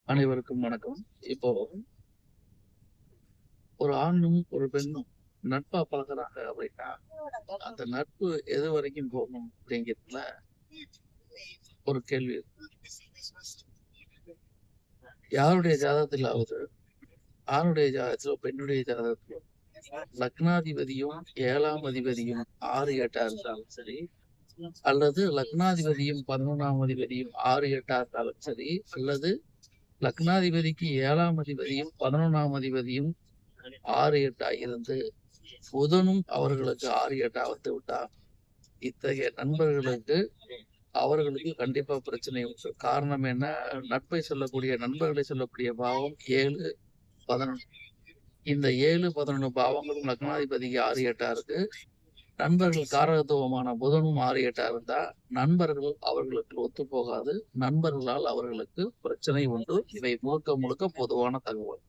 அனைவருக்கும் வணக்கம். இப்போ ஒரு ஆணும், ஒரு பெண்ணும் நட்பா பழகுறாங்க அப்படின்னா, அந்த நட்பு எது வரைக்கும் போகும் அப்படிங்கிறதுல ஒரு கேள்வி இருக்கு. யாருடைய ஜாதகத்திலாவது, ஆணுடைய ஜாதகத்திலோ, பெண்ணுடைய ஜாதகத்திலோ லக்னாதிபதியும், 7ஆம் அதிபதியும் 6, 8ஆ இருந்தாலும் சரி, அல்லது லக்னாதிபதியும் 11ஆம் அதிபதியும் 6, 8ஆ இருந்தாலும் சரி, அல்லது லக்னாதிபதிக்கு 7ஆம் அதிபதியும் 11ஆம் அதிபதியும் 6, 8ஆ இருந்து புதனும் அவர்களுக்கு 6, 8ஆ வந்து விட்டார். இத்தகைய நண்பர்களுக்கு அவர்களுக்கு கண்டிப்பா பிரச்சனை உண்டு. காரணம் என்ன? நட்பை சொல்லக்கூடிய நண்பர்களை சொல்லக்கூடிய பாவம் 7, 11. இந்த 7, 11 பாவங்களும் லக்னாதிபதிக்கு 6, 8ஆ இருக்கு. நண்பர்கள் காரகத்துவமான புதனும் 6, 8ஆ இருந்தா நண்பர்கள் அவர்களுக்கு ஒத்து போகாது. நண்பர்களால் அவர்களுக்கு பிரச்சனை உண்டு. இவை முழுக்க முழுக்க பொதுவான தகவல்.